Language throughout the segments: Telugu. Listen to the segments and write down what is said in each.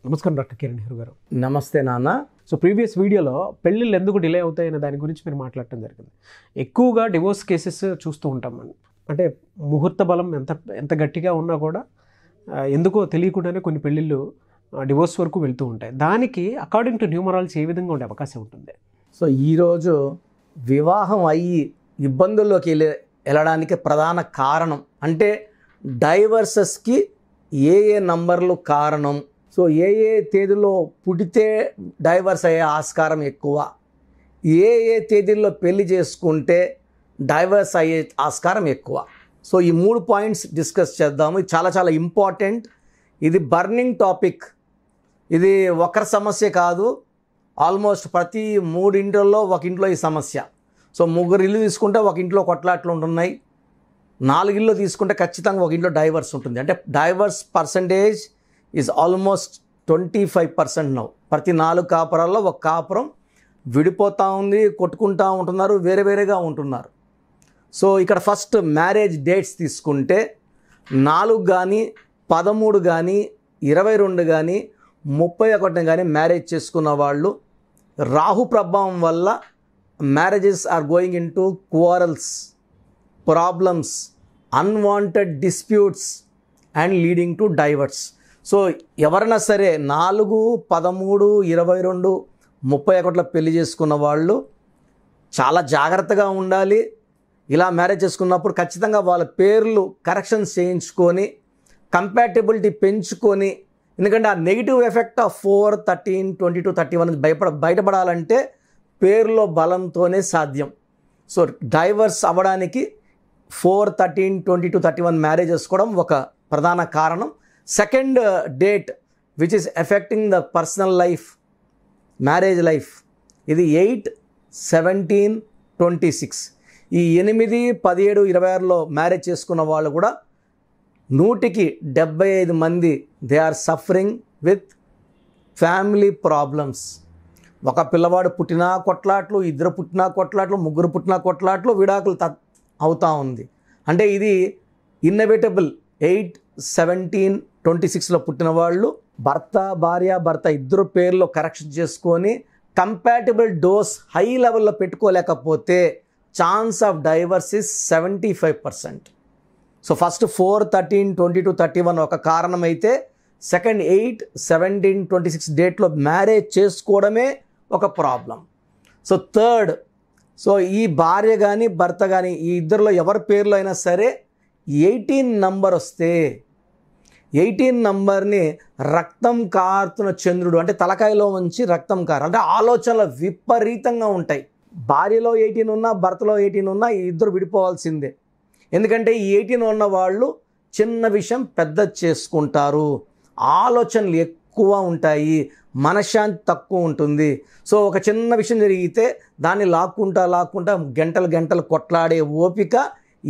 నమస్కారం డాక్టర్ కిరణ్ నెహ్రూ గారు. నమస్తే నాన్న. సో ప్రీవియస్ వీడియోలో పెళ్ళిళ్ళు ఎందుకు డిలే అవుతాయనే దాని గురించి మీరు మాట్లాడటం జరిగింది. ఎక్కువగా డివోర్స్ కేసెస్ చూస్తూ ఉంటాం మనం. అంటే ముహూర్త బలం ఎంత గట్టిగా ఉన్నా కూడా ఎందుకో తెలియకుండానే కొన్ని పెళ్ళిళ్ళు డివోర్స్ వరకు వెళ్తూ ఉంటాయి. దానికి అకార్డింగ్ టు న్యూమరాలజీ ఏ విధంగా ఉండే అవకాశం ఉంటుంది? సో ఈరోజు వివాహం అయ్యి ఇబ్బందుల్లోకి వెళ్ళడానికి ప్రధాన కారణం అంటే డైవర్సెస్కి ఏ నంబర్లు కారణం. సో ఏ తేదీలో పుడితే డైవర్స్ అయ్యే ఆస్కారం ఎక్కువ, ఏ తేదీల్లో పెళ్లి చేసుకుంటే డైవర్స్ అయ్యే ఆస్కారం ఎక్కువ. సో ఈ 3 పాయింట్స్ డిస్కస్ చేద్దాము. ఇది చాలా చాలా ఇంపార్టెంట్. ఇది బర్నింగ్ టాపిక్. ఇది ఒకరి సమస్య కాదు, ఆల్మోస్ట్ ప్రతి 3 ఇంట్లో ఒక ఇంట్లో ఈ సమస్య. సో 3 ఇల్లు తీసుకుంటే ఒక ఇంట్లో కొట్లాట్లు ఉంటున్నాయి, 4 ఇల్లు తీసుకుంటే ఖచ్చితంగా ఒక ఇంట్లో డైవర్స్ ఉంటుంది. అంటే divorce percentage is almost 25% now. ప్రతి 4 కాపురాల్లో ఒక కాపురం విడిపోతూ ఉంది, కొట్టుకుంటూ ఉంటున్నారు, వేరే వేరేగా ఉంటున్నారు. సో ఇక్కడ ఫస్ట్ మ్యారేజ్ డేట్స్ తీసుకుంటే 4 కానీ 13 కానీ 22 కానీ 31 కానీ మ్యారేజ్ చేసుకున్న వాళ్ళు రాహు ప్రభావం వల్ల marriages are going into quarrels, problems, unwanted disputes and leading to divorce. So ఎవరైనా సరే 4, 13, 22, 31 పెళ్లి చేసుకున్న వాళ్ళు చాలా జాగ్రత్తగా ఉండాలి. ఇలా మ్యారేజ్ చేసుకున్నప్పుడు ఖచ్చితంగా వాళ్ళ పేర్లు కరెక్షన్స్ చేయించుకొని కంపాటబిలిటీ పెంచుకొని, ఎందుకంటే ఆ నెగిటివ్ ఎఫెక్ట్ ఆఫ్ 4, 13, 22, 31 బయటపడాలంటే పేరులో బలంతోనే సాధ్యం. సో డైవర్స్ అవ్వడానికి 4, 13, 22, 31 మ్యారేజ్ చేసుకోవడం ఒక ప్రధాన కారణం. Second date which is affecting the personal life, marriage life, ఇది 8, 17, 26. ఈ 8, 17, 26లో మ్యారేజ్ చేసుకున్న వాళ్ళు కూడా 100కి 75 మంది they are suffering with family problems. ఒక పిల్లవాడు పుట్టినా కొట్లాట్లు, 2 పుట్టినా కొట్లాట్లు, 3 పుట్టినా కొట్లాట్లు, విడాకులు అవుతూ ఉంది. అంటే ఇది ఇన్నెవిటబుల్. 8, 17, 26లో పుట్టిన వాళ్ళు భర్త ఇద్దరు పేర్లో కరెక్షన్ చేసుకొని కంపాటబుల్ డోస్ హై లెవెల్లో పెట్టుకోలేకపోతే chance of divorce is 75%. So first 4, 13, 22, 31 ఒక కారణం అయితే, సెకండ్ 8, 17, 26 డేట్లో మ్యారేజ్ చేసుకోవడమే ఒక ప్రాబ్లం. సో థర్డ్, సో ఈ భార్య కానీ భర్త కానీ ఈ ఇద్దరిలో ఎవరి పేర్లో అయినా సరే 18 నంబర్ వస్తే, 18 నంబర్ని రక్తం కారుతున్న చంద్రుడు, అంటే తలకాయలో ఉంచి రక్తం అంటే ఆలోచనలు విపరీతంగా ఉంటాయి. భార్యలో 18 ఉన్నా భర్తలో 18 ఉన్నా ఈ ఇద్దరు విడిపోవాల్సిందే. ఎందుకంటే ఈ 18 ఉన్న వాళ్ళు చిన్న విషయం పెద్ద చేసుకుంటారు, ఆలోచనలు ఎక్కువ ఉంటాయి, మనశ్శాంతి తక్కువ ఉంటుంది. సో ఒక చిన్న విషయం జరిగితే దాన్ని లాక్కుంటా గంటలు కొట్లాడే ఓపిక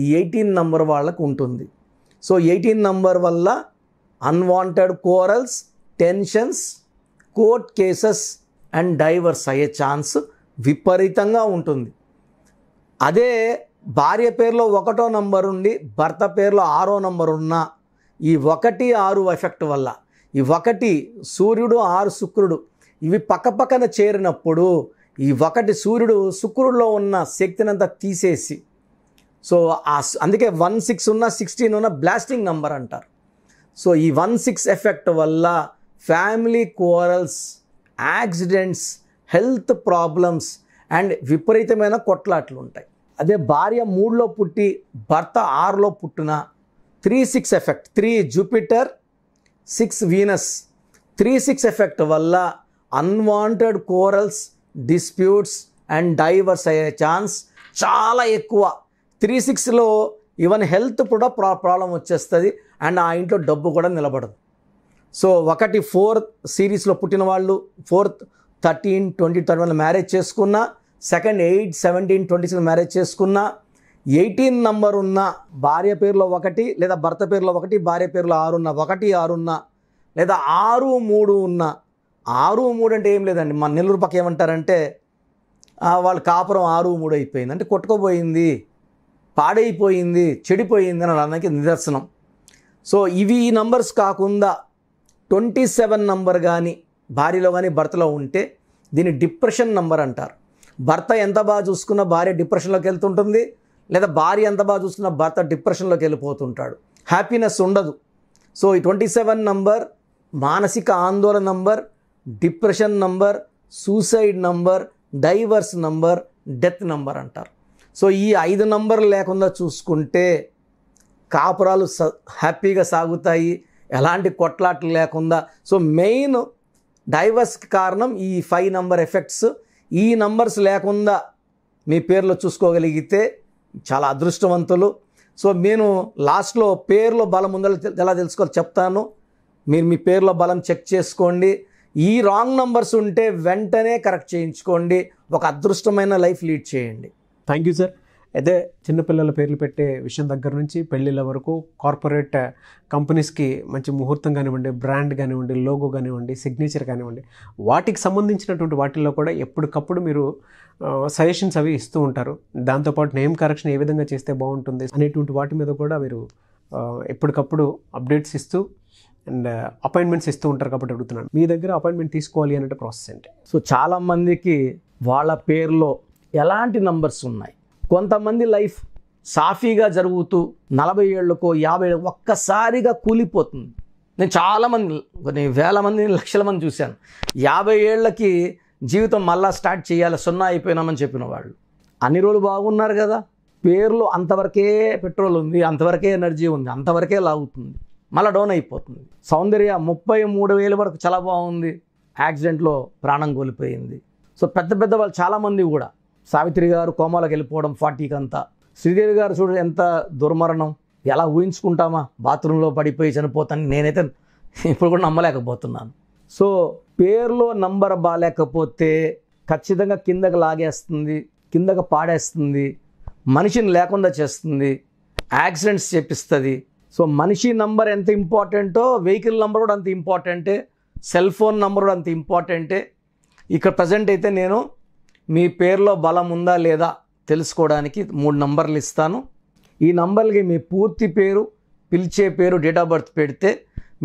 ఈ 18 నంబర్ వాళ్ళకు ఉంటుంది. సో 18 నంబర్ వల్ల unwanted corals, tensions, court cases and diverse అయ్యే ఛాన్స్ విపరీతంగా ఉంటుంది. అదే భార్య పేరులో 1వ నంబర్ ఉండి భర్త పేరులో 6వ నంబర్ ఉన్న ఈ 1, 6 ఎఫెక్ట్ వల్ల, ఈ 1 సూర్యుడు 6 శుక్రుడు ఇవి పక్కపక్కన చేరినప్పుడు ఈ 1 సూర్యుడు శుక్రుడిలో ఉన్న శక్తినంతా తీసేసి, సో అందుకే 1, 6 ఉన్న 16 ఉన్న బ్లాస్టింగ్ నంబర్ అంటారు. సో ఈ 1, 6 ఎఫెక్ట్ వల్ల family quarrels, accidents, health problems and విపరీతమైన కొట్లాట్లు ఉంటాయి. అదే భార్య 3లో పుట్టి భర్త 6లో పుట్టిన 3, 6 ఎఫెక్ట్, 3 జూపిటర్, 6 వీనస్, 3, 6 ఎఫెక్ట్ వల్ల unwanted corals, disputes and diverse అయ్యే ఛాన్స్ చాలా ఎక్కువ. 3, 6లో ఈవెన్ హెల్త్ కూడా ప్రాబ్లం వచ్చేస్తుంది అండ్ ఆ ఇంట్లో డబ్బు కూడా నిలబడదు. సో 1, 4 సిరీస్లో పుట్టిన వాళ్ళు 4, 13, 20, 31 మ్యారేజ్ చేసుకున్న, సెకండ్ 8, 17, 26 మ్యారేజ్ చేసుకున్న, 18 నంబర్ ఉన్న భార్య పేరులో 1 లేదా భర్త పేరులో 1, భార్య పేరులో 6 ఉన్న, 1, 6 ఉన్న, లేదా 6, 3 ఉన్న. 6, 3 అంటే ఏం లేదండి, మన నెల్లూరు పక్క ఏమంటారంటే వాళ్ళ కాపురం 6, 3 అయిపోయింది, అంటే కొట్టుకోపోయింది, పాడైపోయింది, చెడిపోయింది అని అనడానికి నిదర్శనం. సో ఇవి ఈ నంబర్స్ కాకుండా 27 నంబర్ కానీ భార్యలో కానీ భర్తలో ఉంటే దీన్ని డిప్రెషన్ నంబర్ అంటారు. భర్త ఎంత బాగా చూసుకున్న భార్య డిప్రెషన్లోకి వెళ్తుంటుంది, లేదా భార్య ఎంత బాగా చూసుకున్న భర్త డిప్రెషన్లోకి వెళ్ళిపోతుంటాడు. హ్యాపీనెస్ ఉండదు. సో ఈ 27 నంబర్ మానసిక ఆందోళన number, depression number, suicide number, divorce number, death number అంటారు. సో ఈ 5 నంబర్లు లేకుండా చూసుకుంటే కాపురాలు హ్యాపీగా సాగుతాయి, ఎలాంటి కొట్లాట్లు లేకుండా. సో మెయిన్ డైవర్స్కి కారణం ఈ 5 నంబర్ ఎఫెక్ట్స్. ఈ నంబర్స్ లేకుండా మీ పేర్లో చూసుకోగలిగితే చాలా అదృష్టవంతులు. సో నేను లాస్ట్లో పేర్లో బలం ఉందో ఎలా తెలుసుకోవాలో చెప్తాను. మీరు మీ పేర్లో బలం చెక్ చేసుకోండి. ఈ రాంగ్ నంబర్స్ ఉంటే వెంటనే కరెక్ట్ చేయించుకోండి. ఒక అదృష్టమైన లైఫ్ లీడ్ చేయండి. Thank you sir. అయితే చిన్నపిల్లల పేర్లు పెట్టే విషయం దగ్గర నుంచి పెళ్ళిళ్ళ వరకు కార్పొరేట్ కంపెనీస్కి మంచి ముహూర్తం కానివ్వండి, బ్రాండ్ కానివ్వండి, లోగో కానివ్వండి, సిగ్నేచర్ కానివ్వండి, వాటికి సంబంధించినటువంటి వాటిల్లో కూడా ఎప్పటికప్పుడు మీరు సజెషన్స్ అవి ఇస్తూ ఉంటారు. దాంతోపాటు నేమ్ కరెక్షన్ ఏ విధంగా చేస్తే బాగుంటుంది అనేటువంటి వాటి మీద కూడా మీరు ఎప్పటికప్పుడు అప్డేట్స్ ఇస్తూ అండ్ అపాయింట్మెంట్స్ ఇస్తూ ఉంటారు. కాబట్టి అడుగుతున్నాను, మీ దగ్గర అపాయింట్మెంట్ తీసుకోవాలి అంటే ప్రాసెస్ ఏంటి? సో చాలామందికి వాళ్ళ పేరులో ఎలాంటి నంబర్స్ ఉన్నాయి. కొంతమంది లైఫ్ సాఫీగా జరుగుతూ 40 ఏళ్ళకో 50 ఏళ్ళకో ఒక్కసారిగా కూలిపోతుంది. నేను చాలామంది, కొన్ని వేల మంది, లక్షల మంది చూశాను. 50 ఏళ్ళకి జీవితం మళ్ళా స్టార్ట్ చేయాలి, 0 అయిపోయినామని చెప్పిన వాళ్ళు. అన్ని రోజులు బాగున్నారు కదా, పేరులో అంతవరకే పెట్రోల్ ఉంది, అంతవరకే ఎనర్జీ ఉంది, అంతవరకే లాగుతుంది, మళ్ళీ డౌన్ అయిపోతుంది. సౌందర్య 33,000 వరకు చాలా బాగుంది, యాక్సిడెంట్లో ప్రాణం కోల్పోయింది. సో పెద్ద పెద్ద వాళ్ళు చాలామంది కూడా, సావిత్రి గారు కోమాలోకి వెళ్ళిపోవడం 40కి అంతా, శ్రీదేవి గారు చూడ ఎంత దుర్మరణం, ఎలా ఊహించుకుంటామా, బాత్రూంలో పడిపోయి చనిపోతాను. నేనైతే ఇప్పుడు కూడా నమ్మలేకపోతున్నాను. సో పేరులో నంబర్ బాగాలేకపోతే ఖచ్చితంగా కిందకి లాగేస్తుంది, కిందకి పాడేస్తుంది, మనిషిని లేకుండా చేస్తుంది, యాక్సిడెంట్స్ చేపిస్తుంది. సో మనిషి నంబర్ ఎంత ఇంపార్టెంటో వెహికల్ నంబర్ కూడా అంత ఇంపార్టెంటే, సెల్ ఫోన్ నంబర్ కూడా అంత ఇంపార్టెంటే. ఇక్కడ ప్రజెంట్ అయితే నేను మీ పేరులో బలం ఉందా లేదా తెలుసుకోవడానికి 3 నంబర్లు ఇస్తాను. ఈ నంబర్లకి మీ పూర్తి పేరు, పిలిచే పేరు, డేట్ ఆఫ్ బర్త్ పెడితే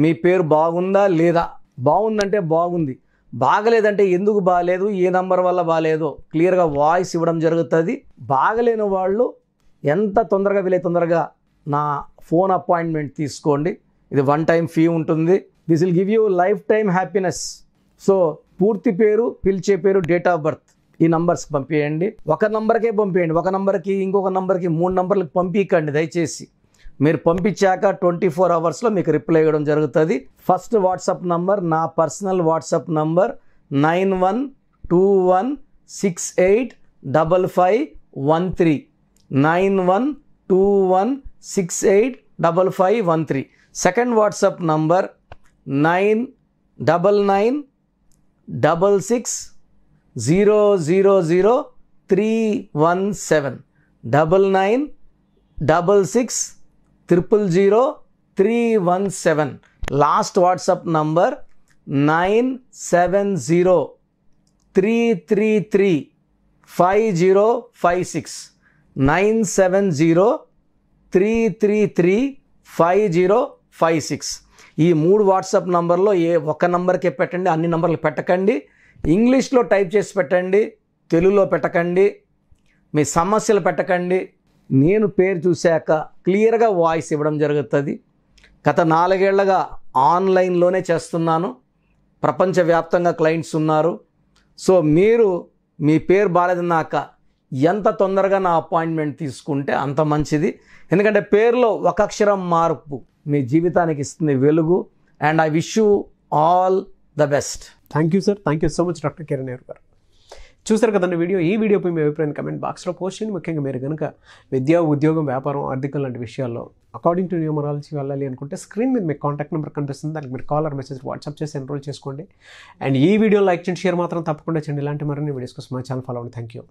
మీ పేరు బాగుందా లేదా, బాగుందంటే బాగుంది, బాగలేదంటే ఎందుకు బాగలేదు, ఏ నంబర్ వల్ల బాగలేదో క్లియర్గా వాయిస్ ఇవ్వడం జరుగుతుంది. బాగలేని వాళ్ళు ఎంత తొందరగా వీలైతే తొందరగా నా ఫోన్ అపాయింట్మెంట్ తీసుకోండి. ఇది 1 టైం ఫీ ఉంటుంది. This will give you life time happiness. So పూర్తి పేరు, పిలిచే పేరు, డేట్ ఆఫ్ బర్త్ ఈ నంబర్స్కి పంపించండి. ఒక నంబర్కే పంపించండి, ఒక నంబర్కి ఇంకొక నంబర్కి 3 నంబర్లకు పంపించండి దయచేసి. మీరు పంపించాక 24 అవర్స్లో మీకు రిప్లై ఇవ్వడం జరుగుతుంది. ఫస్ట్ వాట్సాప్ నంబర్ నా personal WhatsApp number 9121685513 9121685513. Second WhatsApp number 9966000317 9966000317. Last WhatsApp number 9703335056 9703335056. ఈ 3 వాట్సాప్ నంబర్లో ఏ ఒక్క నంబర్కే పెట్టండి, అన్ని నంబర్లు పెట్టకండి. ఇంగ్లీష్లో టైప్ చేసి పెట్టండి, తెలుగులో పెట్టకండి, మీ సమస్యలు పెట్టకండి. నేను పేరు చూశాక క్లియర్గా వాయిస్ ఇవ్వడం జరుగుతుంది. గత 4 ఏళ్లుగా ఆన్లైన్లోనే చేస్తున్నాను, ప్రపంచవ్యాప్తంగా క్లయింట్స్ ఉన్నారు. సో మీరు మీ పేరు బాలేదన్నాక ఎంత తొందరగా నా అపాయింట్మెంట్ తీసుకుంటే అంత మంచిది. ఎందుకంటే పేరులో ఒక అక్షరం మార్పు మీ జీవితానికి ఇస్తుంది వెలుగు. And I wish you all the best. Thank you sir. Thank you so much doctor Kiran గారు. చూసారు కదండి వీడియో. ఈ వీడియోపై మీ అభిప్రాయాన్ని కమెంట్ బాక్స్లో పోస్ట్ చేయండి. ముఖ్యంగా మీరు కనుక విద్య, ఉద్యోగం, వ్యాపారం, ఆర్థికం లాంటి విషయాల్లో అకార్డింగ్ టు న్యూమరాలజీ వెళ్ళాలి అనుకుంటే స్క్రీన్ మీద మీకు కాంటాక్ట్ నెంబర్ కనిపిస్తుంది, దానికి మీరు కాల్ ఆర్ మెసేజ్ వాట్సాప్ చేసి ఎన్రోల్ చేసుకోండి. అండ్ ఈ వీడియో లైక్ చేయండి, షేర్ మాత్రం తప్పకుండా చేయండి. ఇలాంటి మరిన్ని వీడియోస్ కోసం మా ఛానల్ ఫాలో అవ్వండి. Thank you.